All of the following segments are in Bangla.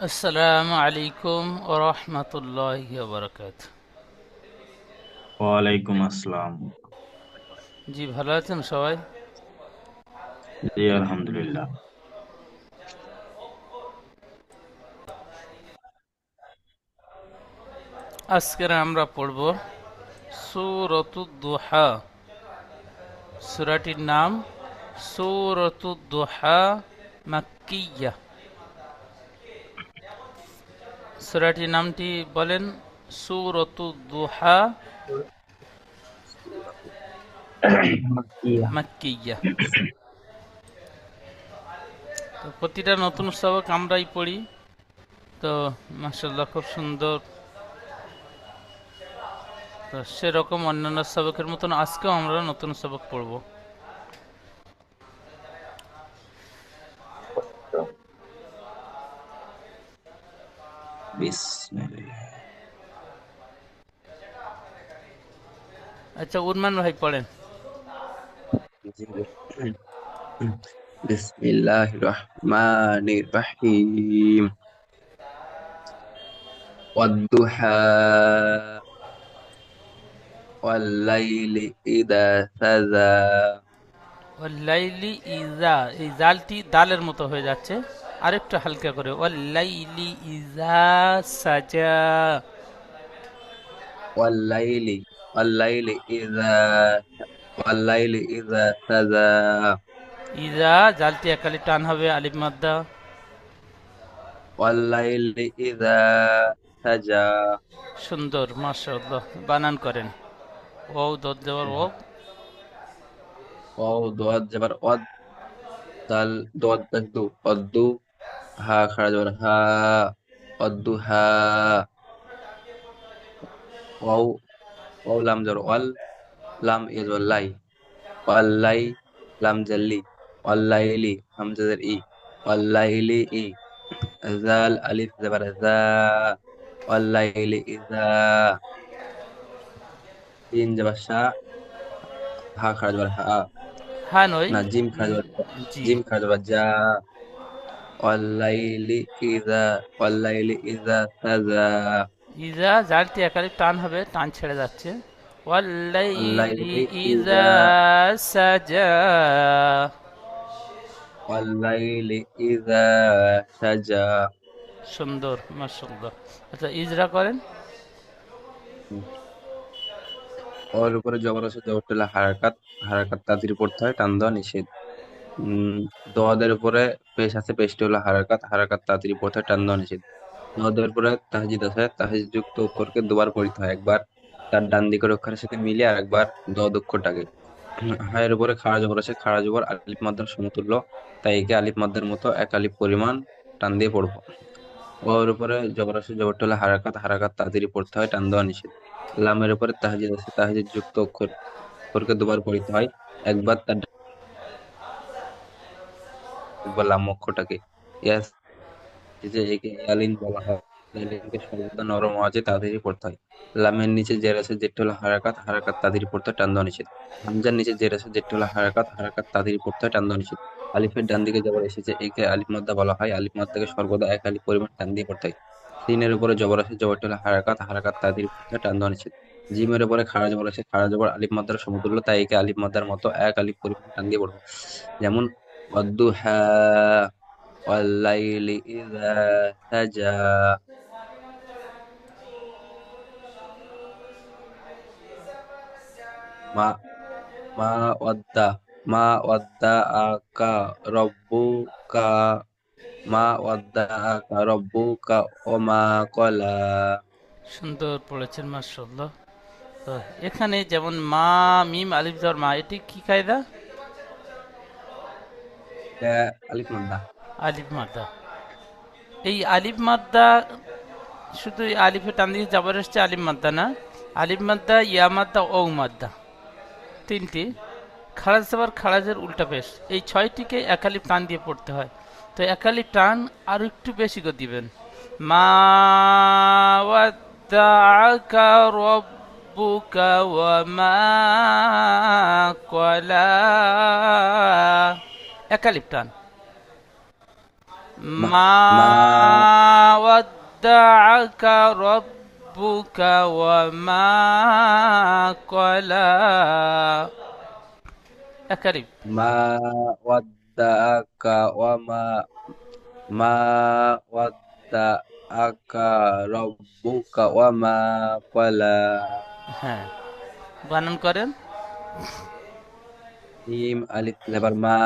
আসসালামু আলাইকুম ওরহমতুল্লাহি ওবরাকাত। ওয়ালাইকুম আসসালাম। জি, ভালো আছেন সবাই? জি আলহামদুলিল্লাহ। আজকের আমরা পড়ব সূরাতুদ দুহা। সূরাটির নাম সূরাতুদ দুহা, মাক্কিয়া। সূরাটির নামটি বলেন। সূরাতুদ দুহা মাকিয়া। মাক্কিয়া। তো প্রতিটা নতুন সবক আমরাই পড়ি। তো মাশাআল্লাহ, খুব সুন্দর। তো সেরকম অন্যান্য সবকের মতন আজকেও আমরা নতুন সবক পড়ব। বিসমিল্লাহ। আচ্ছা, উন্মান ভাই পড়েন। জি। বিসমিল্লাহির রহমানির রহিম। ওয়াদ-দুহা ওয়াল-লাইলি ইযা সাজা। ওয়াল্লাইলি ইজা, এই জালটি দালের মতো হয়ে যাচ্ছে। আরেকটু হালকা করে, ওয়াল্লাইলি ইজা সাজা। ওয়াল-লাইলি ওয়াল-লাইলি ইযা ওয়াল-লাইলি ইযা সাজা। ইজা, জালটি একালি টান হবে, আলিফ মাদ্দা। ওয়াল-লাইলি ইযা সাজা। সুন্দর, মাশাআল্লাহ। বানান করেন। ও দদ জবর ও। ওয়াও দোয়াত জবর ওয়াদ, দাল দোয়াত পেশ দু, অদ্দু। হা খাড়া জবর হা, অদ্দুহা। ওয়াও ওয়াও লাম জবর ওয়াল, লাম ইয়া জবর লাই, ওয়াল্লাই। লাম জাল্লি, ওয়াল্লাইলি হামজা জের ই, ওয়াল্লাইলি ই। জাল আলিফ জবর জা, ওয়াল্লাইলি ইজা। জিম জবর শা, হা খাড়া জবর হা। হ্যাঁ, নই। না, জিম খাড়া জবর, জি। জিম খাড়া জবর যা। ওয়াল্লাইলি ইজা, ওয়াল্লাইলি ইজা সাজা। ইজা, জালটি একালি টান হবে, টান ছেড়ে যাচ্ছে। ওয়াল্লাইলি ওয়াল্লাইলি ইজা ইজা, সাজা। ওয়াল্লাইলি ইজা সাজা। সুন্দর, মাশাআল্লাহ। আচ্ছা, ইজরা করেন। ওর উপরে জবর আছে, জবরটা হলো হারাকাত। হারাকাত তাড়াতাড়ি পড়তে হয়, টান দেওয়া নিষেধ। উম দোয়াদের উপরে পেশ আছে, পেশটি হলো হারাকাত। হারাকাত তাড়াতাড়ি পড়তে হয়, টান দেওয়া নিষেধ। দোয়াদের উপরে তাহজিদ আছে, তাহজিদ যুক্ত অক্ষরকে দুবার পড়তে হয়, একবার তার ডান দিকের অক্ষরের সাথে মিলিয়ে আর একবার দোয়াদ অক্ষরটাকে। হায়ের উপরে খাড়া জবর আছে, খাড়া জবর আলিফ মাদ্দার সমতুল্য, তাই একে আলিফ মাদ্দার মতো এক আলিফ পরিমাণ টান দিয়ে পড়বো। ওর উপরে জবর আছে, জবরটা হলো হারাকাত। হারাকাত তাড়াতাড়ি পড়তে হয়, টান দেওয়া নিষেধ। লামের উপরে তাহজিদ আছে, তাহজিদ যুক্ত অক্ষরকে দুবার পড়তে হয়, একবার তার একবার লাম অক্ষরটাকে। ইয়াস, যে একে ইয়ালিন বলা হয়। ইয়ালিনকে সর্বদা নরম আওয়াজে তাড়াতাড়ি পড়তে হয়। লামের নিচে জের আছে, যেটা হলো হারাকাত। হারাকাত তাড়াতাড়ি পড়তে হয়, টান দেওয়া নিষেধ। হামজার নিচে জের আছে, যেটা হলো হারাকাত। হারাকাত তাড়াতাড়ি পড়তে হয়, টান দেওয়া নিষেধ। আলিফের ডান দিকে জবর এসেছে, একে আলিফ মাদ্দা বলা হয়। আলিফ মাদ্দাকে সর্বদা এক আলিফ পরিমাণ টান দিয়ে পড়তে হয়। সিনের উপরে জবর আছে, জবরটা হলো হারাকাত। হারাকাত তাড়াতাড়ি পড়তে হয়, টান দেওয়া নিষেধ। জিমের উপরে খাড়া জবর আছে, খাড়া জবর আলিফ মাদ্দার সমতুল্য, তাই একে আলিফ মাদ্দার মতো এক আলিফ পরিমাণ টান দিয়ে পড়বো। যেমন ওয়াদ্দুহা ওয়াল্লাইলি ইযা সাজা। মা মা ওয়াদ্দা মা ওয়াদ্দা আকা রব্বুকা। মা ওয়াদ্দা আকা রব্বুকা ওমা কলা। সুন্দর পড়েছেন, মাশাআল্লাহ। তো এখানে যেমন মা, মিম, আলিফ জবর মা, এটি কি কায়দা? এটা আলিফ মাদ্দা। আলিফ মাদ্দা। এই আলিফ মাদ্দা শুধু এই আলিফে টান দিয়ে যাবার এসছে, আলিফ মাদ্দা না। আলিফ মাদ্দা, ইয়া মাদ্দা, ও মাদ্দা, তিনটি। খারাজ জবর খারাজের উল্টা পেশ, এই ছয়টিকে এক আলিফ টান দিয়ে পড়তে হয়। তো এক আলিফ টান আর একটু বেশি করে দিবেন। মা ওয়াদ্দাআকা রব্বুকা ওয়া মা ক্বালা। এক আলিফ টান। মা মা মা ওয়াদ্দাআকা রব্বুকা ওয়া মা ক্বালা। একারিব। মা ওয়াদ্দাআকা ওয়া মা ওয়াদ্দাআকা রাব্বুকা ওয়া মা ক্বালা। হ্যাঁ, বানান করেন। মিম আলিফ জবর মা,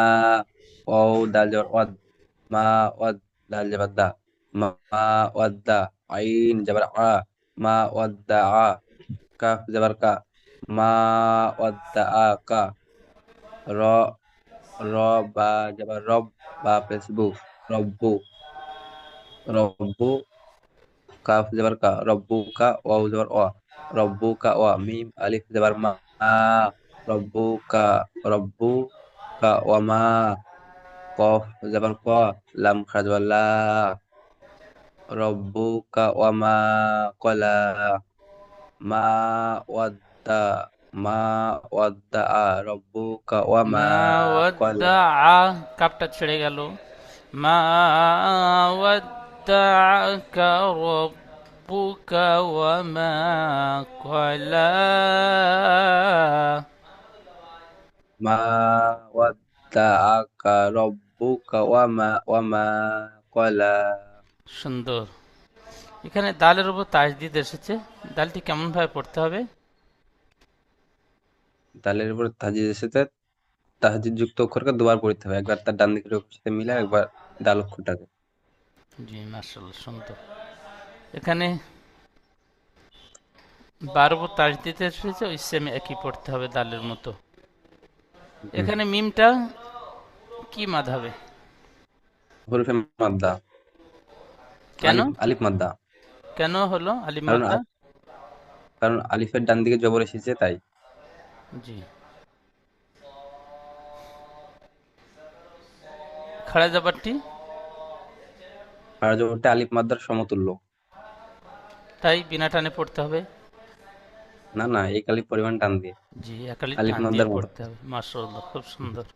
ওয়াও দাল জবর ওয়াদ, মা ওয়াদ দাল জবর দা, মা ওয়াদ্দা, আইন জবর আ, মা ওয়াদ্দা আ, কাফ জবর কা, মা ওয়াদ্দা আ কা, র র বা জবর রব, বা প্লাস বু, রব্বু, রব্বু, কাফ জবর কা, রব্বু কা, ওয়াও জবর ওয়া, রব্বু কা ওয়া, মিম আলিফ জবর মা, রব্বু কা, রব্বু কা ওয়া মা, কফ জবর ক, লাম খারা জবর লা, রব্বুকা ওয়া মা কলা, মা ওয়াদ্দা, মা ওয়াদ্দা রব্বুকা ওয়া মা মা কলা। ওয়াদ্দাআ, কাপটা ছেড়ে গেল। মা ওয়াদ্দাআকা রব্বুকা ওয়া মা ক্বালা। মা ওয়াদ্দাআকা রব্বুকা ওয়া মা কলা। সুন্দর। এখানে দালের উপর তাসদিদ এসেছে, দালটি কেমন ভাবে পড়তে হবে? দালের উপর তাহজিদ এসেছে, তাহজিদ যুক্ত অক্ষরকে দুবার পড়তে হবে, একবার তার ডান দিকের অক্ষরের সাথে মিলে, একবার ডাল অক্ষরটাকে। জি, মাশাআল্লাহ, সুন্দর। এখানে বার উপর তাসদিদ এসেছে, ওই সেম একই পড়তে হবে দালের মতো। হুম। এখানে মিমটা কি মাধাবে? হরফে মাদ্দা, কেন? আলিফ আলিফ মাদ্দা। কেন হলো আলিম কারণ মাদ্দা? কারণ আলিফের ডান দিকে জবর এসেছে তাই। জি। খাড়া জাবারটি? আর জবরটা আলিফ মাদ্দার সমতুল্য। তাই বিনা টানে পড়তে হবে। না না, এক আলিফ পরিমাণ টান দিয়ে, জি, একালি আলিফ টান দিয়ে মাদ্দার মতো। পড়তে হবে। মাশাআল্লাহ, খুব সুন্দর।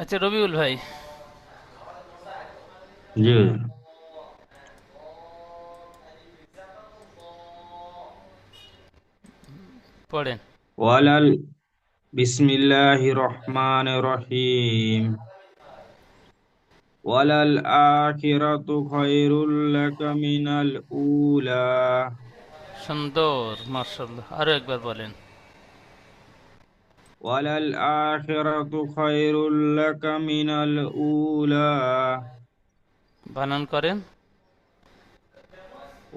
আচ্ছা রবিউল ভাই, জি। পড়েন। ওয়ালাল বিসমিল্লাহির রহমানির রহিম। ওয়ালাল আখিরাতু খায়রুল লাকা মিনাল উলা। সুন্দর, মাশাআল্লাহ। আরো একবার বলেন। ওয়ালাল আখিরাতু খায়রুল লাকা মিনাল উলা। বানান করেন।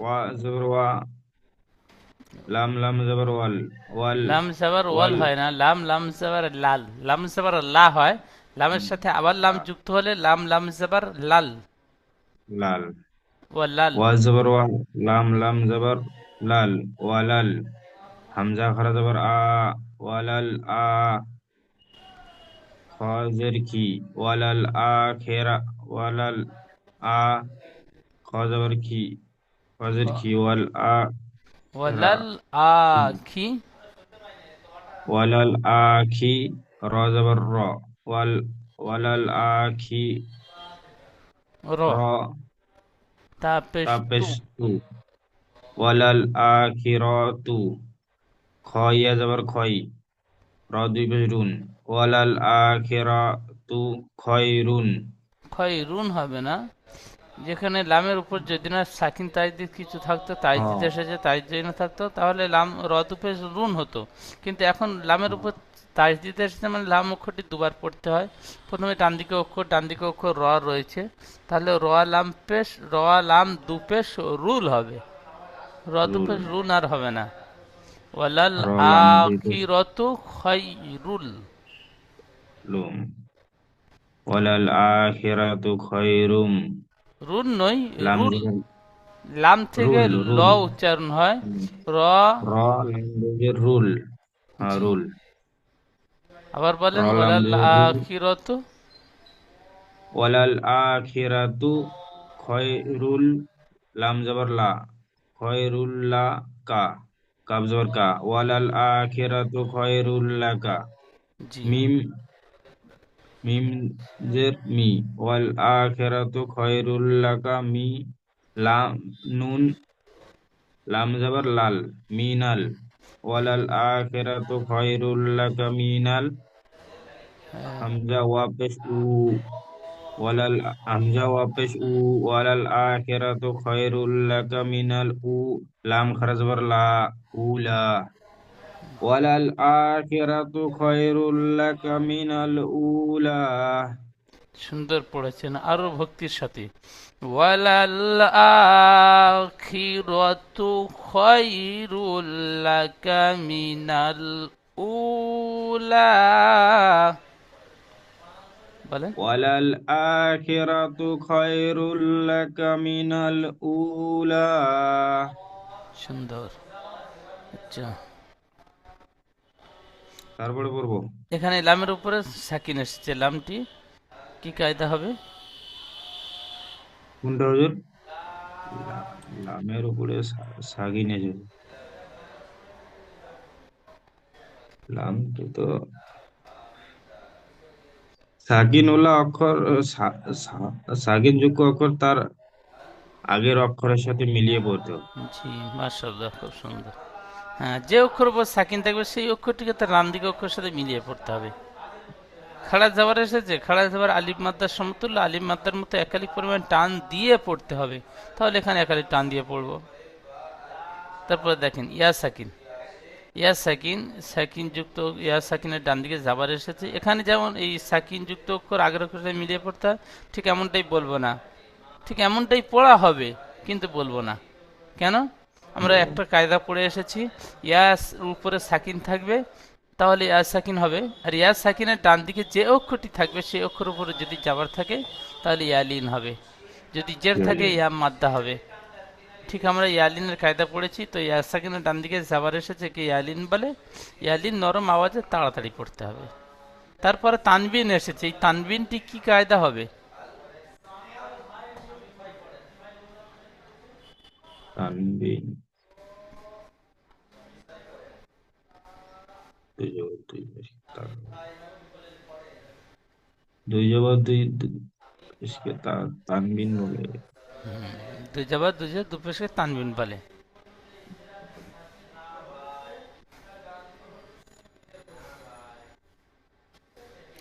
ওয়া জবর ওয়া, লাম লাম জবর ওয়াল, ওয়াল লাম জাবার ওয়াল ওয়াল হয় না, লাম লাম জাবার লাল, লাম জাবার লা হয়। লামের সাথে আবার লাম যুক্ত হলে লাম লাম জাবার লাল। লাল। ওয়া লাল। ওয়া জবর ওয়া, লাম লাম জবর লাল, ওয়ালাল। হামজা খারা জবর আ, ওয়ালাল আ। খজের কি, ওয়ালাল আখেরা, ওয়ালাল আ। খজর কি, খজের কি, ওয়াল আখেরা, ওয়ালাল আখি। ওয়ালাল আখি। র জবর র, ওয়াল ওয়ালাল আখি র। র। তা পেশ তু। তাপেশ তু, ওয়ালাল আখিরাতু। খয়া জবর খই, র দুই পেশ রুন, ওয়ালাল আখিরাতু খয়রুন। খয়রুন হবে না। যেখানে লামের উপর যদি না সাকিন তাজদিদ কিছু থাকতো, তাজদিদ হ্যাঁ। এসেছে, তাজদিদ না থাকতো, তাহলে লাম রতুপে রুন হতো। কিন্তু এখন লামের উপর তাজদিদ এসেছে মানে লাম অক্ষরটি দুবার পড়তে হয়। প্রথমে ডান দিকে অক্ষর র রয়েছে, তাহলে র লাম পেশ, র লাম দু পেশ রুল হবে। রুল। রতুপেশ রুন আর হবে না। ওয়ালাল র লাম দুই পেশ আখিরাতু খায়রুল। লুম, ওয়ালাল আখিরাতু খয়রুম। রুল নই, লাম রুল। জবর লাম থেকে রুল, ল রুল। উচ্চারণ হয়। হুম। র। র লাম জবর রুল, হ্যাঁ জি, রুল। আবার র বলেন লাম ওয়ালাল জবর রুল, আখিরাতু। ওয়ালাল আখিরাতু খয়রুল, লাম জবর লা, খয়রুল লা কা, কাব জবর কা, ওয়ালাল আখিরাতু খয়রুল লাকা। জি। মিম মিম জের মি, ওয়াল আখিরাতু খায়রুল লাকা মি, লাম নুন, লাম জাবার লাল, মিনাল, ওয়ালাল আখিরাতু খায়রুল লাকা মিনাল, হ্যাঁ, হামজা ওয়া পেশ উ, ওয়ালাল হামজা ওয়া পেশ উ, ওয়ালাল আখিরাতু খায়রুল লাকা মিনাল উ, লাম খারা জাবার লা, উলা, ওয়ালাল আখিরাতু খায়রুল লাকা মিনাল উলা। সুন্দর পড়েছেন আরো ভক্তির সাথে। ওয়ালাল আখিরাতু খায়রুল লাকা মিনাল উলা। বলেন। ওয়ালাল আখিরাতু খায়রুল লাকা মিনাল উলা। সুন্দর। আচ্ছা, তারপরে পড়বো এখানে লামের উপরে সাকিন এসেছে, লামটি কি কায়দা হবে? কোনটা হুজুর? লামের উপরে সাগিনে যাবে। লামটা তো সাগিন ওলা অক্ষর, সাগিন যুক্ত অক্ষর তার আগের অক্ষরের সাথে মিলিয়ে পড়তে হবে। জি, মাশাআল্লাহ, খুব সুন্দর। হ্যাঁ, যে অক্ষর উপর সাকিন থাকবে সেই অক্ষরটিকে তার ডান দিকে অক্ষরের সাথে মিলিয়ে পড়তে হবে। খাড়া যাবার এসেছে, খাড়া যাবার আলিফ মাদ্দার সমতুল্য, আলিফ মাদ্দার মতো একালিক পরিমাণ টান দিয়ে পড়তে হবে। তাহলে এখানে একালিক টান দিয়ে পড়বো। তারপরে দেখেন ইয়া সাকিন, ইয়া সাকিন, সাকিন যুক্ত ইয়া সাকিনের ডান দিকে যাবার এসেছে। এখানে যেমন এই সাকিন যুক্ত অক্ষর আগের অক্ষরের সাথে মিলিয়ে পড়তে হয়, ঠিক এমনটাই বলবো না, ঠিক এমনটাই পড়া হবে, কিন্তু বলবো না। কেন? আমরা একটা কায়দা পড়ে এসেছি, ইয়াস উপরে সাকিন থাকবে, তাহলে ইয়া সাকিন হবে। আর ইয়া সাকিনের ডান দিকে যে অক্ষরটি থাকবে সেই অক্ষর উপরে যদি যাবার থাকে তাহলে ইয়ালিন হবে, যদি জের থাকে ইয়া মাদ্দা হবে। ঠিক আমরা ইয়ালিনের কায়দা পড়েছি, তো ইয়া সাকিনের ডান দিকে যাবার এসেছে কি ইয়ালিন বলে। ইয়ালিন নরম আওয়াজে তাড়াতাড়ি পড়তে হবে। তারপরে তানবিন এসেছে, এই তানবিনটি কি কায়দা হবে? তানবিন, দুই জবর দুই পেশ, দুই জবর দুই পেশকে তানবিন বলে। দুই যাবার দুজে দুপেশকে তানবিন বলে।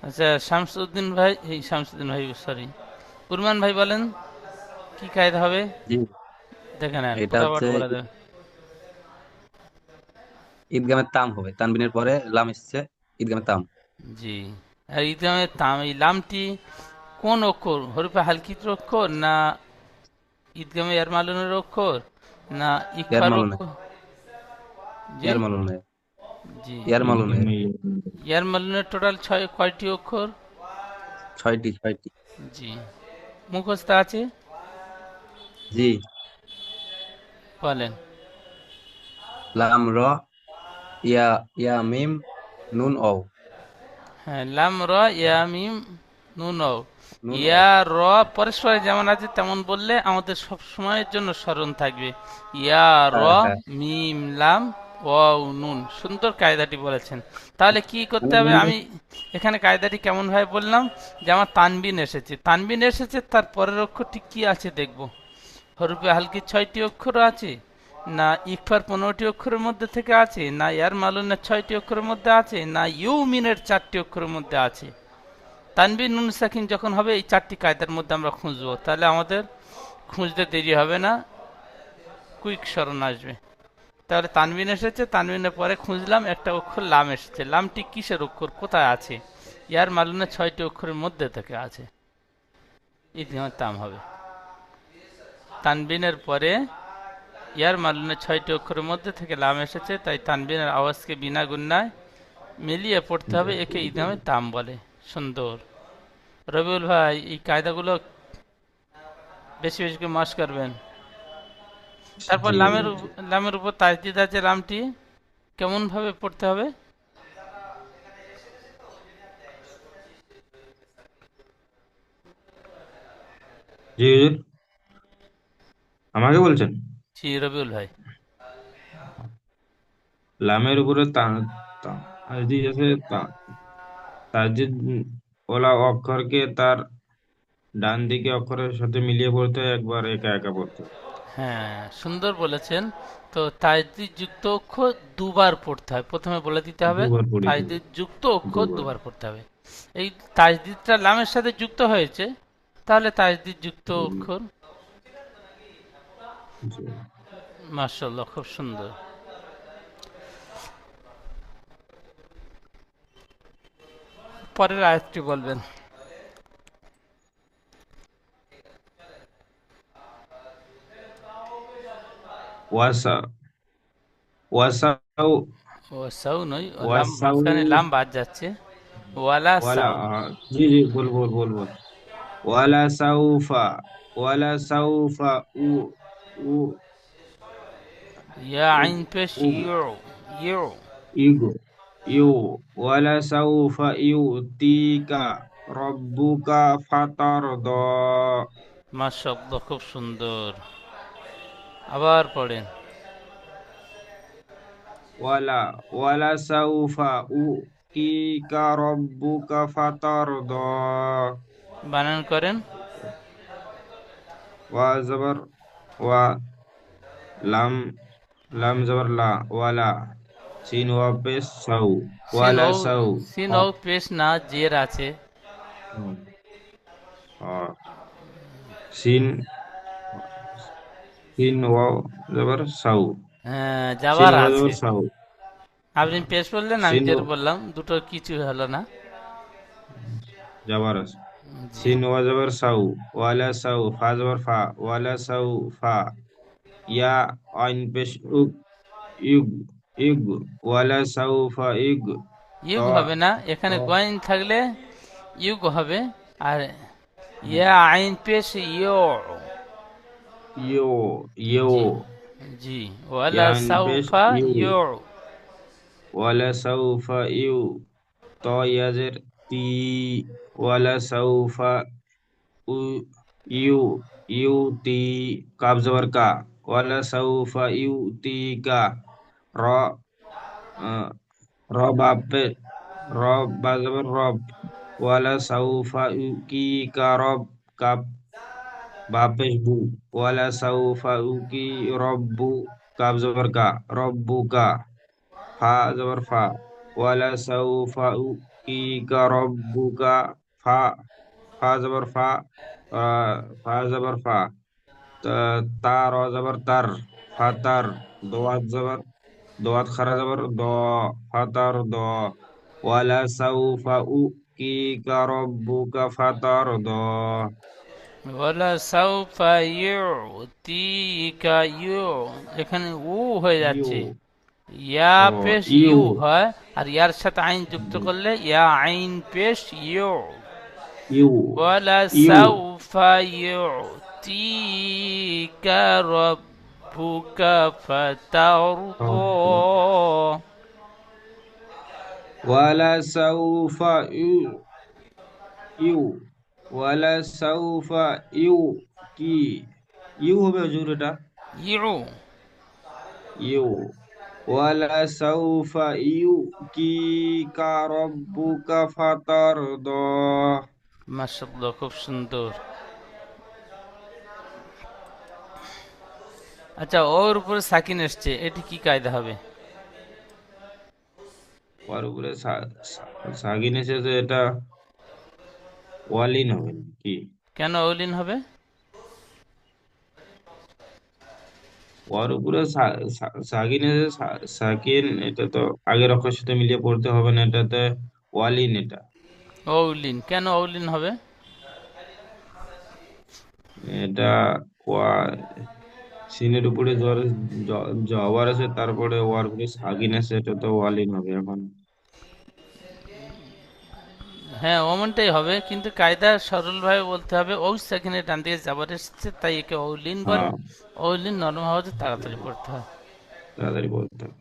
আচ্ছা, শামসুদ্দিন ভাই, এই শামসুদ্দিন ভাই সরি, উরমান ভাই বলেন কি কায়দা হবে? জি, দেখে নেন, এটা ফটাফট হচ্ছে বলে দেবে। ঈদগামের তাম হবে, তানবিনের পরে লাম এসেছে, ঈদগামের তাম। জি। আর ইদগামের তাম, এই লামটি কোন অক্ষর? হরফে হালকির অক্ষর, না ঈদগামে ইয়ার মালুনের অক্ষর, না ইয়ার ইকফার মালুনে, অক্ষর? জি, ইয়ার মালুনে, জি। ইয়ার মালুনে। ঈদগামে ইয়ার মালুনের টোটাল কয়টি অক্ষর? ছয়টি, ছয়টি। জি। মুখস্থ আছে? জি। বলেন। লাম র, ইয়া, ইয়া মিম, নুন অ। হ্যাঁ, লাম র ইয়া মিম নুন অ। নুন অ। ইয়া র পরস্পরে যেমন আছে তেমন বললে আমাদের সব সময়ের জন্য স্মরণ থাকবে। ইয়া র হ্যাঁ, হ্যাঁ। মিম লাম ওয়াও নুন। সুন্দর কায়দাটি বলেছেন। তাহলে কি করতে হবে? আমি এখানে কায়দাটি কেমন ভাবে বললাম, যে আমার তানবিন এসেছে, তানবিন এসেছে, তার পরের অক্ষরটি কি আছে দেখব। হরফে হালকি 6টি অক্ষর আছে, না ইকফার 15টি অক্ষরের মধ্যে থেকে আছে, না ইয়ার মালুনের 6টি অক্ষরের মধ্যে আছে, না ইউমিনের 4টি অক্ষরের মধ্যে আছে। তানবিন নুন সাকিন যখন হবে এই 4টি কায়দার মধ্যে আমরা খুঁজবো, তাহলে আমাদের খুঁজতে দেরি হবে না, কুইক স্মরণ আসবে। তাহলে তানবিন এসেছে, তানবিনের পরে খুঁজলাম একটা অক্ষর লাম এসেছে, লামটি কিসের অক্ষর, কোথায় আছে? ইয়ার মালুনের 6টি অক্ষরের মধ্যে থেকে আছে, ইতিহাস তাম হবে। তানবিনের পরে ইয়ার মালুনের 6টি অক্ষরের মধ্যে থেকে লাম এসেছে, তাই তানবিনের আওয়াজকে বিনা গুন্নায় মিলিয়ে পড়তে হবে, একে ইদগামে তাম বলে। সুন্দর। রবিউল ভাই, এই কায়দাগুলো বেশি বেশি করে মাস করবেন। তারপর জি লামের হুজুর, জি। লামের উপর তাজদিদ আছে, লামটি কেমন ভাবে পড়তে হবে? জি হুজুর, আমাকে বলছেন? জি রবিউল ভাই। লামের উপরে তাজদিদ আছে, তাজদিদ ওলা অক্ষরকে তার ডান দিকে অক্ষরের সাথে মিলিয়ে পড়তে হয়, একবার একা একা পড়তে হয়। হ্যাঁ, সুন্দর বলেছেন। তো তাজদিদ যুক্ত অক্ষর দুবার পড়তে হয়, প্রথমে বলে দিতে হবে। দুবার পড়িতে হয়। তাজদিদ যুক্ত অক্ষর দুবার। দুবার পড়তে হবে। এই তাজদিদটা লামের সাথে যুক্ত হয়েছে, তাহলে তাজদিদ যুক্ত হুম, অক্ষর। জি। মাশাআল্লাহ, খুব সুন্দর। পরের আয়াতটি বলবেন। ওয়াসা ওয়াসাউ ও সাউ নয়, ও লাম, ওয়াসাউ মাঝখানে লাম বাদ যাচ্ছে। ওয়ালা ওয়ালা সাউ। জি জি, বল বল বল বল। ওয়ালা সাউফা ওয়ালা সাউফা উ উ ইয়া উ আইন পেশ উ ইউ। ইউ। ইগো ইউ ওয়ালা সাউফা ইউতিকা রব্বুকা ফাতারদা। মাশাআল্লাহ, খুব সুন্দর। আবার পড়েন। ওয়ালা ওয়ালা সাউফা উতিকা রব্বুকা ফাতারদা। বানান করেন। ওয়া জবর ওয়া, লাম লাম জবর লা, ওয়ালা সিন ওয়া পেশ সাউ, সিন ওয়ালা ও, সাউ সিন ফা। ও পেশ না, জের আছে। হুম, সিন সিন ওয়া জবর সাউ, হ্যাঁ, সিন যাবার ওয়া আছে। জবর সাউ, আপনি পেশ বললেন, আমি সিন জের বললাম, দুটো কিছু হলো না। জবর আছে। জি। সিন ওয়া জবর সাউ, ওয়ালা সাউ ফা জবর ফা, ওয়ালা সাউ ফা। ইয়া আইন পেশ উক, ইগ ইগ ওয়ালা সাউ ফা ইগ ত ইউগ হবে না, ত এখানে গয়েন থাকলে ইউগ হবে। আর ইয়া আইন পেশ ইউ। ইয়ো ইয়ো জি। জি। ওয়ালা ইয়া আইন পেশ সাউফা ইউ, ইউ। ওয়ালা সাউফা ইউ ত ইয়াজের তি, ওয়ালা সাউফা উ ইউ ইউতি কাব জবর কা, ওয়ালা সাউফা ইউতিকা র আহ, র বাপে র বা জবর রব, ওয়ালা সাউফা ইউকিকা রব কাব বাপেশ বু, ওয়ালা সাউফা ইউকি রব্বু কাব জবর কা রব্বুকা ফা জবর ফা, ওয়ালা সাউফা ইউকিকা রব্বুকা ফা, ফা জবর ফা, আহ, ফা জবর ফা, তার জবর তার, ফাতার, দোয়াত জবর দোয়াত খারা জবর দ, ফাতার দ, ওয়ালা সাউফা উকিকা রব্বুকা ফাতার দ। ওয়ালা সাউফা ইউতিকা ইউ, এখানে উ হয়ে ইউ যাচ্ছে। ইয়া ও পেশ ইউ ইউ হয়, আর ইয়ার সাথে আইন যুক্ত করলে ইয়া আইন পেশ ইউ। ইউ ওয়ালা ইউ সাউফা ইউতিকা রব্বুকা ফাতারদা। ওয়ালা সাউফা ইউ ইউ ওয়ালা সাউফা ইউ কি ইউ হবে হুজুর এটা। ইউ। ইউ ওয়ালা সাউফা ইউ কি কা রব্বুকা ফাতারদ। মাশাআল্লাহ, খুব সুন্দর। আচ্ছা, ওর উপরে সাকিন এসছে, এটি কি কায়দা হবে? ওর উপরে সাগিন এসেছে, এটা ওয়ালিন হবে কি? কেন অলিন হবে? ওর উপরে সাগিন এসেছে, সাকিন, এটা তো আগের অক্ষরের সাথে মিলিয়ে পড়তে হবে না, এটাতে ওয়ালিন এটা। অলিন, কেন অলিন হবে? এটা ওয়া সিনের উপরে জবর আছে, তারপরে ওয়ার উপরে সাগিন আছে, এটা তো ওয়ালিন হবে এখন। হ্যাঁ, ওমনটাই হবে, কিন্তু কায়দা সরলভাবে বলতে হবে। ও সাকিনের ডান দিকে যাবার এসছে, তাই একে অলিন বলে। হ্যাঁ, অলিন নরম হওয়াতে তাড়াতাড়ি পড়তে হয়। তাড়াতাড়ি বলতে হবে,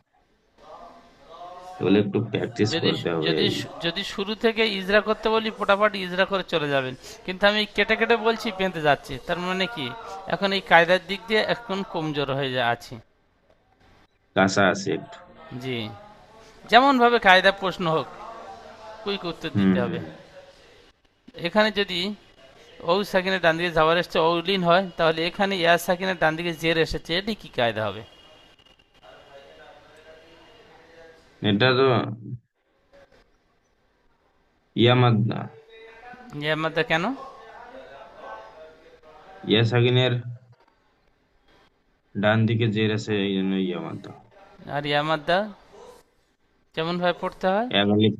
এগুলো একটু প্র্যাকটিস যদি করতে হবে যদি এই। যদি শুরু থেকে ইজরা করতে বলি, ফটাফট ইজরা করে চলে যাবেন। কিন্তু আমি কেটে কেটে বলছি, পেঁতে যাচ্ছি, তার মানে কি, এখন এই কায়দার দিক দিয়ে এখন কমজোর হয়ে আছি। কাঁচা আছে একটু। জি। যেমন ভাবে কায়দা প্রশ্ন হোক, কুইক উত্তর দিতে হুম, হবে। এখানে যদি ঔ সাকিনের ডান দিকে যাওয়ার এসছে ঔলিন হয়, তাহলে এখানে ইয়া সাকিনের ডান দিকে জের এসেছে, এটি কি কায়দা হবে? এটা তো ইয়ামাদ্দা। ইয়া মাদ্দা কেন? ইয়া সাকিনের ডান দিকে জের আছে, এই জন্য ইয়ামাদ্দা। আর ইয়া মাদ্দা কেমন ভাবে পড়তে হয়? এক আলিফ,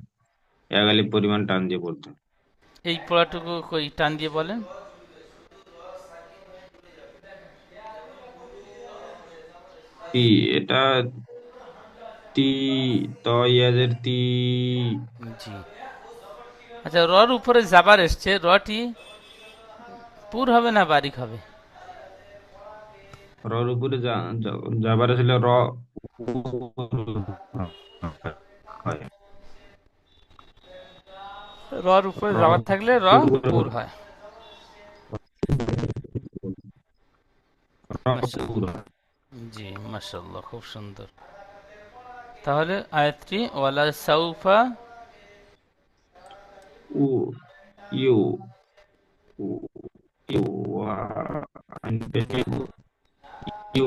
এক আলিফ পরিমাণ টান দিয়ে পড়তে হয়। এই পড়াটুকু কই টান দিয়ে বলেন। তি, এটা তি, ত ইয়াজের তি। জি। আচ্ছা, রর উপরে জাবার এসছে, রটি পুর হবে না বারিক হবে? রর উপরে যাবার ছিল র হয়। রর উপরে র জাবার থাকলে র উপরে পুর হতো। হয়। র মাশাআল্লাহ। পুর হয়। জি, মাশাআল্লাহ, খুব সুন্দর। তাহলে আয়াতটি ওয়ালা সাউফা উ ইউ উ ইউ ইউ ইউ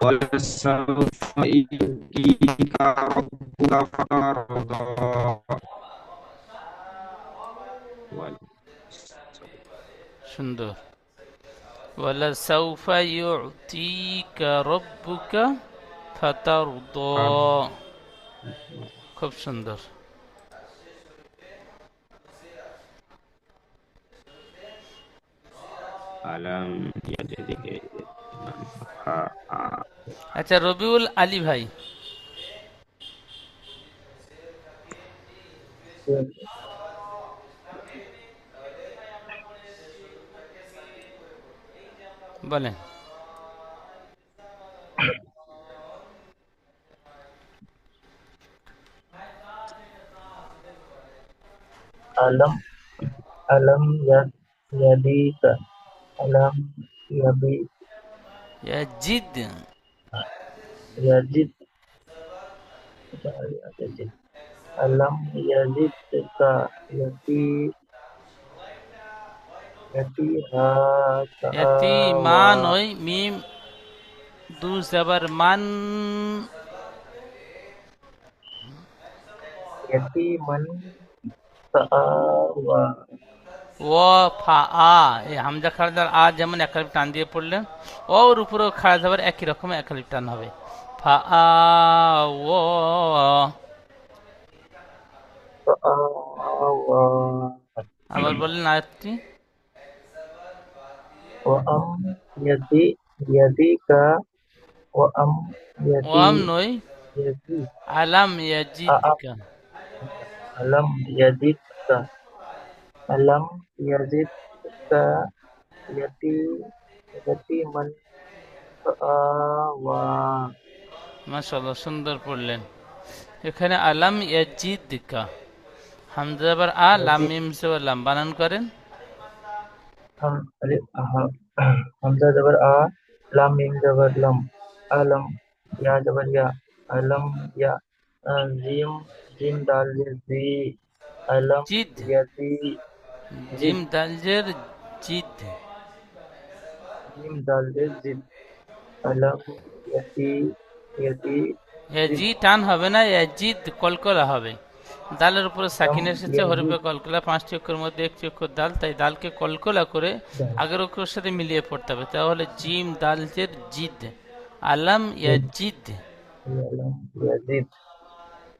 ওয়ালাসাউফা ইউতিকা রাব্বুকা ফাতারদা। সুন্দর। ওয়ালা সাউফা ইউতিকা রাব্বুকা ফাতারদা। খুব সুন্দর। আলাম ইয়াজিদিকা ইয়াতিমান ফাআ। আচ্ছা, রবিউল আলী ভাই বলেন। alam alam yadika alam yabi Yazid. yajid yajid alam yajidka yati yati ha ইয়াতিমান ওই মিম দু জাবার মান, yati man sa'awa ও ফা আ, এই হামজা খারাজার আ যেমন এক আলিফ টান দিয়ে পড়লেন, ওর উপরেও খারাজ আবার একই রকম এক আলিফ টান হবে। ফা আ ও। sa'awa আবার বললেন আয়াতটি। wa am yadika wa am yati warm নই, yati আলাম a ইয়াজিদকা। alam yajidka alam yajidka yati yatiman fa'awa মাশাআল্লাহ, সুন্দর পড়লেন। এখানে আলাম ইয়াজিদকা, হামজা আবার আ, লাম yajid মিম জাবার লাম বানান করেন। alif hamza zabar a lam mim zabar lam alam ya zabar ya alam ya jim jim dal zi alam Gide, yati gym zid দালজের Gide. jim dal zid alam yati yati zid জি টান হবে না, ইয়াজিদ কলকলা হবে। দালের উপরে alam সাকিন এসেছে, হরফে yazid কলকলা, পাঁচটি অক্ষরের মধ্যে একটি অক্ষর দাল, তাই দালকে কলকলা করে dal আগের অক্ষরের সাথে মিলিয়ে পড়তে হবে। তাহলে জিম দালজের জিদ, আলাম zid ইয়াজিদ। alam yazid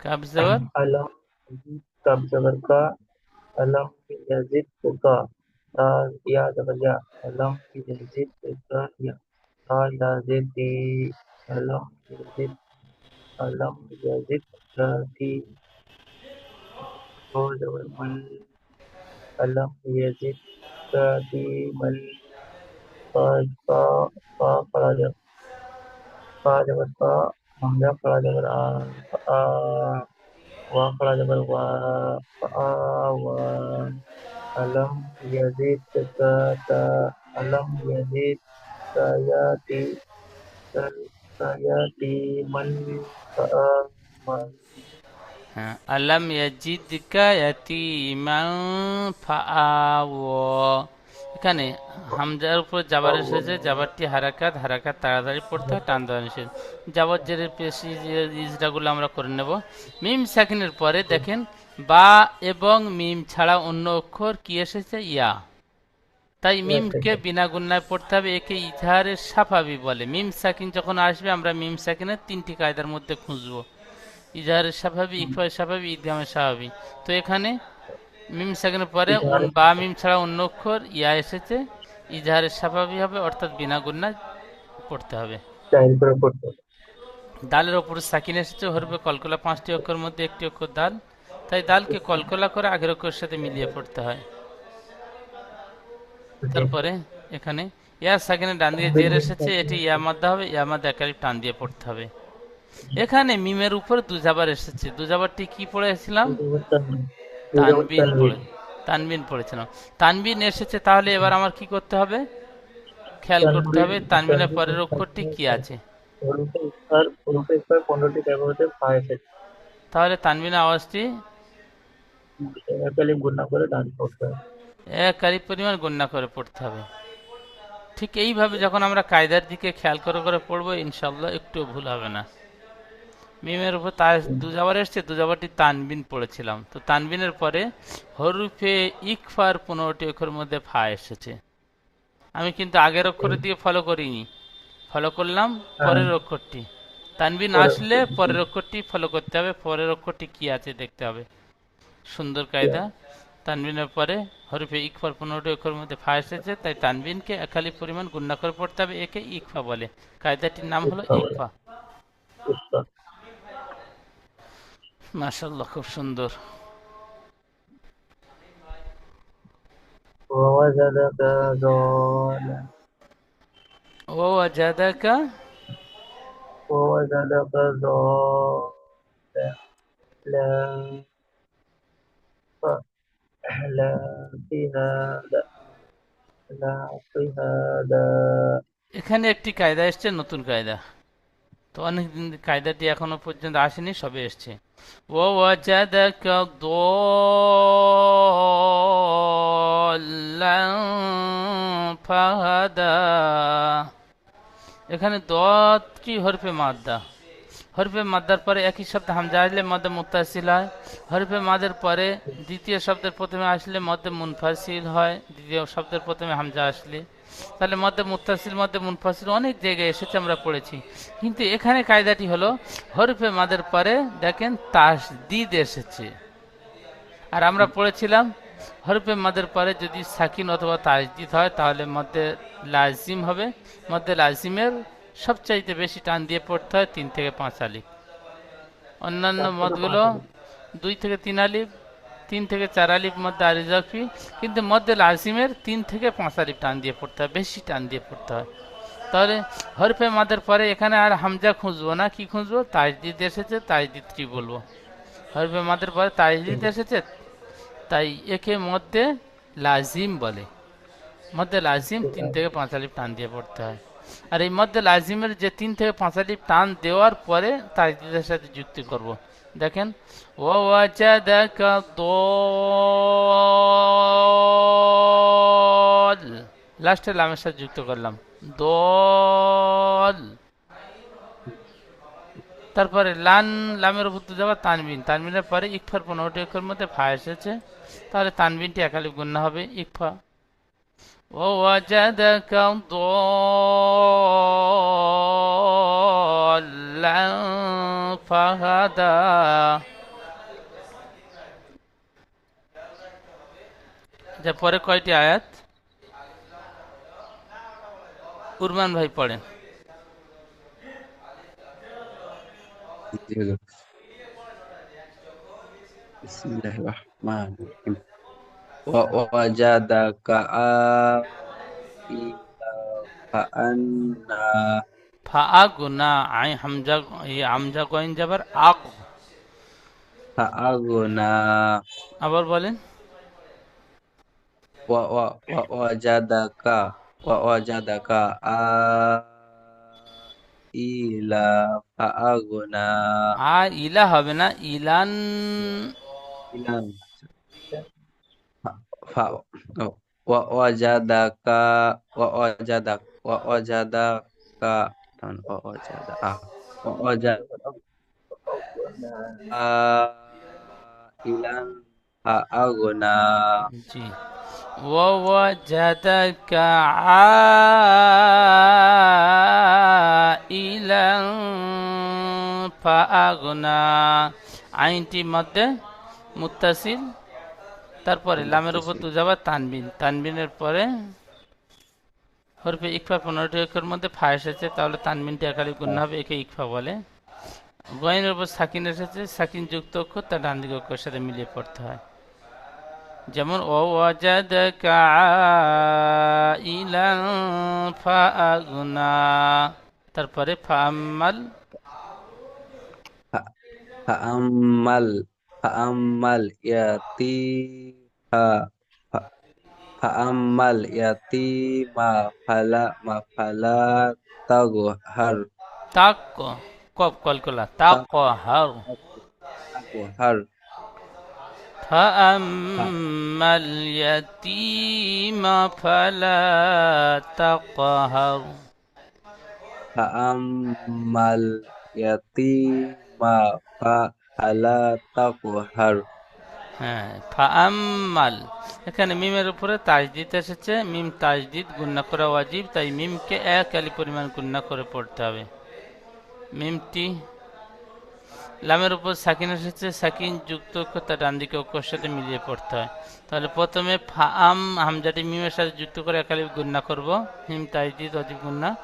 কাব জবর alam yazid kab zabar ka alam yazid ka ta ya zabar ya alam yazid ka ya ta yazid di alam yazid ka ti ko zabar man alam yazid ka ti man ka ka ka kala zabar ka zabar ka hamza kala zabar a wa kala zabar wa wa alam yazid ka ta alam yazid sayati sayati man fa'aman হ্যাঁ, আলাম ইয়াজিদকা ইয়াতীমান ফাআওয়া। এখানে হামজার উপর জাবার এসেছে, জাবারটি হারাকাত, হারাকাত তাড়াতাড়ি পড়তে হয়, টান দেওয়া নিষেধ। জাবার জেরের পেশি ইজরাগুলো আমরা করে নেব। মিম সাকিনের পরে দেখেন বা এবং মিম ছাড়া অন্য অক্ষর কি এসেছে? ইয়া। তাই মিমকে বিনা গুণায় পড়তে হবে, একে ইজহারের সাফাবি বলে। মিম সাকিন যখন আসবে আমরা মিম সাকিনের তিনটি কায়দার মধ্যে খুঁজবো: ইজহারের স্বাভাবিক, ইকফার স্বাভাবিক, ইদগামের স্বাভাবিক। তো এখানে মিম সাকিনের পরে বা মিম ছাড়া অন্য অক্ষর ইয়া এসেছে, ইজহারের স্বাভাবিক হবে, অর্থাৎ বিনা গুণায় পড়তে হবে। দালের ওপর সাকিন এসেছে, হরফে কলকলা, 5টি অক্ষরের মধ্যে একটি অক্ষর দাল, তাই দালকে কলকলা করে আগের অক্ষরের সাথে মিলিয়ে পড়তে হয়। তারপরে এখানে ইয়া সাকিনের ডান দিকে জের এসেছে, এটি ইয়া মাদ্দা হবে, ইয়া মাদ্দা একালিফ টান দিয়ে পড়তে হবে। এখানে মিমের উপর দুজাবার এসেছে, দুজাবারটি কি পড়েছিলাম? তানবিন পড়ে, তানবিন পড়েছিলাম। তানবিন এসেছে, তাহলে এবার আমার কি করতে হবে? খেয়াল করতে হবে তানবিনের পরের অক্ষরটি কি আছে। তাহলে তানবিনের আওয়াজটি এক আলিফ পরিমাণ গণ্য করে পড়তে হবে। ঠিক এইভাবে যখন আমরা কায়দার দিকে খেয়াল করে করে পড়বো, ইনশাল্লাহ একটুও ভুল হবে না। মিমের উপর তার দুজাবার এসছে, দুজাবারটি তানবিন পড়েছিলাম। তো তানবিনের পরে হরুফে ইকফার 15টি অক্ষরের মধ্যে ফা এসেছে। আমি কিন্তু আগের অক্ষরের দিয়ে ফলো করিনি, ফলো করলাম পরের অক্ষরটি। তানবিন আসলে পরের অক্ষরটি ফলো করতে হবে, পরের অক্ষরটি কি আছে দেখতে হবে। সুন্দর কায়দা। তানবিনের পরে হরফে ইকফার 15টি অক্ষরের মধ্যে ফা এসেছে, তাই তানবিনকে একালি পরিমাণ গুণা করে পড়তে হবে, একে ইকফা বলে। কায়দাটির নাম হলো ইকফা। মাশাআল্লাহ, খুব সুন্দর। ওয়াজাদাকা এখানে একটি কায়দা এসছে, নতুন কায়দা। তো অনেকদিন কায়দাটি এখনো পর্যন্ত আসেনি, সবে এসছে। ওয়াজাদাকা দাল্লান ফাহাদা। এখানে দটি হরফে মাদ্দা, হরফে মাদ্দার পরে একই শব্দ হামজা আসলে মধ্যে মুত্তাসিল হয়। হরফে মাদের পরে দ্বিতীয় শব্দের প্রথমে আসলে মধ্যে মুনফাসিল হয়, দ্বিতীয় শব্দের প্রথমে হামজা আসলে। তাহলে মধ্যে মুত্তাসিল, মধ্যে মুনফাসিল অনেক জায়গায় এসেছে, আমরা পড়েছি। কিন্তু এখানে কায়দাটি হলো হরফে মাদের পরে দেখেন তাসদিদ এসেছে। আর আমরা পড়েছিলাম হরফে মাদের পরে যদি সাকিন অথবা তাসদিদ হয় তাহলে মধ্যে লাজিম হবে। মধ্যে লাজিমের সবচাইতে বেশি টান দিয়ে পড়তে হয় 3 থেকে 5 আলিফ। অন্যান্য মদগুলো 2 থেকে 3 আলিফ, 3 থেকে 4 আলিফ মধ্যে আরিজাফি, কিন্তু মধ্যে লাজিমের 3 থেকে 5 আলিফ টান দিয়ে পড়তে হয়, বেশি টান দিয়ে পড়তে হয়। তাহলে হরফে মাদের পরে এখানে আর হামজা খুঁজবো না, কি খুঁজবো? তাসদিদ এসেছে, তাসদিদটি বলবো। হরফে মাদের পরে তাসদিদ এসেছে, তাই একে মধ্যে লাজিম বলে। মধ্যে লাজিম 3 থেকে 5 আলিফ টান দিয়ে পড়তে হয়। আর এই মধ্যে লাজিমের যে 3 থেকে 5 আলিফ টান দেওয়ার পরে তাসদিদের সাথে যুক্তি করব। দেখেন ওয়াজাদাকা দল, লাস্টে লামের সাথে যুক্ত করলাম দল। তারপরে লান, লামের উপর যাবা তানবিন, তানবিনের পরে ইকফার 15টি অক্ষরের মধ্যে ফা এসেছে, তাহলে তানবিনটি একালিফ গুণনা হবে ইকফা। ووجدك ضالا فهدى। যা পরে কয়টি আয়াত উরমান ভাই পড়েন। বিসমিল্লাহির রহমানির রহিম। ওয়াজাদাকা আইলা ফাআন্না। ফা গুনা আই হামজা, এই হামজা কইন যাবার আক। ফাআগনা। আবার বলেন। ওয়াজাদাকা ওয়াজাদাকা ইলা ফাআগনা ইলা হবে না, ইলান। ইলান ফা- ফা- ও, ওয়াজাদাকা ওয়াজাদাকা তাহলে ওয়াজাদা ইলান ফাআগনা জি। ووجدك عائلا فأغنى। আইনটি মধ্যে মুত্তাসিল, তারপরে লামের উপর দুজাবার তানবিন, তানবিনের পরে হরফে ইকফা 15টি অক্ষরের মধ্যে ফা এসেছে, তাহলে তানবিনটি একালি গুণ হবে, একে ইকফা বলে। গয়েনের উপর সাকিন এসেছে, সাকিন যুক্ত অক্ষর তার ডান দিকে অক্ষরের সাথে মিলিয়ে পড়তে হয়। যেমন ওয়াজাদাকা আইলান ফাআগনা, তারপরে ফাআম্মাল ফাআম্মাল ফাআম্মাল ইয়াতিমা ফা- ফাআম্মাল ইয়াতিমা ফালা তাগহার তাক, কব কলকলা, তাকহার। তাগহার فأما اليتيم فلا تقهر। ফাআম্মাল ইয়াতিমা ফালা তাগহার হ্যাঁ, ফাআম্মাল, এখানে মিমের উপরে তাজদিদ এসেছে, মিম তাজদিদ গুণনা করা ওয়াজিব, তাই মিমকে এক আলি পরিমাণ গুণনা করে পড়তে হবে। মিমটি লামের উপর সাকিন এসেছে, সাকিন যুক্ত অক্ষর তার ডান দিকে অক্ষরের সাথে মিলিয়ে পড়তে হয়। তাহলে প্রথমে ফাআম হামজাটি মিমের সাথে যুক্ত করে এক আলি গুণনা করব, মিম তাজদিদ ওয়াজিব গুণনা।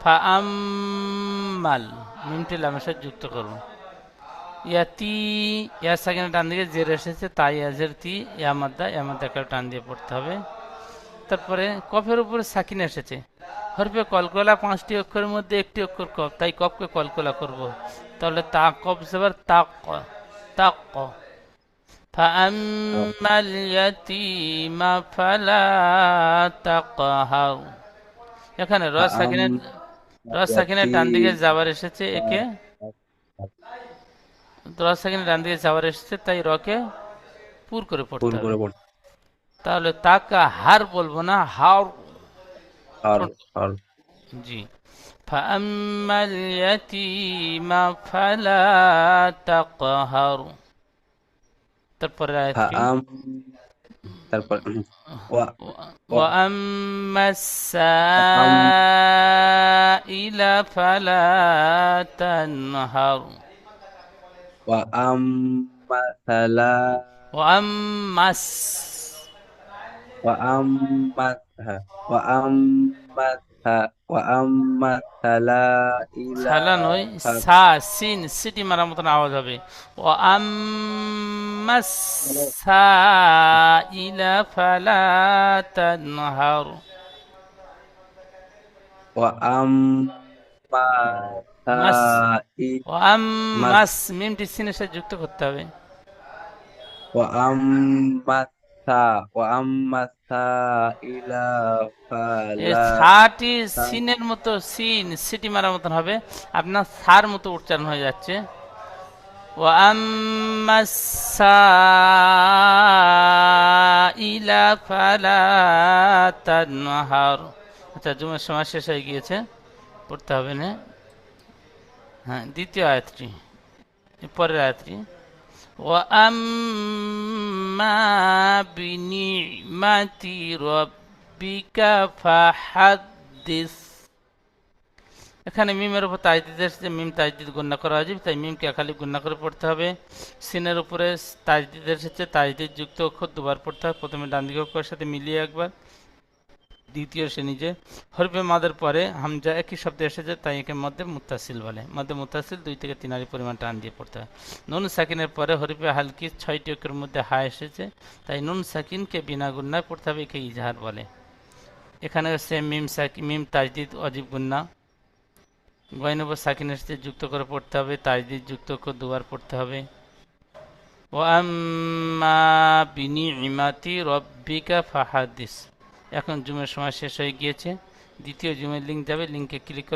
ফাআম্মাল, মিমটি লামের সাথে যুক্ত করব। ইয়াতি, ইয়া সাকিনের ডান দিকে জের এসেছে, তাই ইয়াজের তি, ইয়ামাদ্দা একটা টান দিয়ে পড়তে হবে। তারপরে কফের উপরে সাকিন এসেছে, হরফে কলকলা 5টি অক্ষরের মধ্যে একটি অক্ষর কফ, তাই কফকে কলকলা করব। তাহলে তা কফ জবর তাক, তাক। ফাআম্মাল ইয়াতীমা ফালা তাকহার। এখানে র সাকিনের ডান দিকে যাবার এসেছে, একে র সাকিনের ডান দিকে যাবার এসেছে, তাই রকে পুর করে পড়তে ফুল হবে। করে পড়তে তাহলে তাকা হার বলবো না, হার। আর আর জি। فأما اليتيم فلا تقهر। তারপরে আয়াতটি ফাআম তারপর ওয়া ওয়া وأما ফাআম السائل فلا تنهر। ওয়া আম্মা সালা وأما ওয়া আম্মা ওয়া আম্মা ওয়া আম্মা সালা ইলা সালা নয়, সা সিন, সিটি মারার মতন আওয়াজ হবে। وأما السائل فلا تنهر। ওয়া আম্মা মাস, সাই ওয়াম্মাস, মিমটি সিনের সাথে যুক্ত করতে হবে। ওয়া আম্মা ওয়া আম্মা সাইলা এই ফালা সাটি সিনের মতো, সিন সিটি মারার মতন হবে, আপনার সার মতো উচ্চারণ হয়ে যাচ্ছে। وأما السائل فلا تنهر। আচ্ছা, জুমের সময় শেষ হয়ে গিয়েছে, পড়তে হবে না। হ্যাঁ, দ্বিতীয় আয়াতটি, পরের আয়াতটি। وأما بنعمة ربك فحدث। এখানে মিমের উপর তাজদিদ এসেছে, মিম তাজদিদ গুণনা করা ওয়াজিব, তাই মিমকে একালি গুণনা করে পড়তে হবে। সিনের উপরে তাজদিদ এসেছে, তাজদিদ যুক্ত অক্ষর দুবার পড়তে হয়, প্রথমে ডান দিকে অক্ষরের সাথে মিলিয়ে একবার, দ্বিতীয় সে নিজে। হরফে মাদের পরে হামজা একই শব্দ এসেছে, তাই একে মধ্যে মুত্তাসিল বলে। মধ্যে মুত্তাসিল 2 থেকে 3 আলি পরিমাণ টান দিয়ে পড়তে হয়। নুন সাকিনের পরে হরফে হালকি 6টি অক্ষরের মধ্যে হা এসেছে, তাই নুন সাকিনকে বিনা গুণনায় পড়তে হবে, একে ইজহার বলে। এখানে হচ্ছে মিম তাজদিদ ওয়াজিব গুণনা। গয়েন উপর সাকিন এসেছে, যুক্ত করে পড়তে হবে, তাজদিদ যুক্ত অক্ষর দুবার পড়তে হবে। ওয়াম্মা বিনিইমাতি রব্বিকা ফাহাদিস। এখন জুমের সময় শেষ হয়ে গিয়েছে, দ্বিতীয় জুমের লিঙ্ক যাবে, লিঙ্কে ক্লিক করে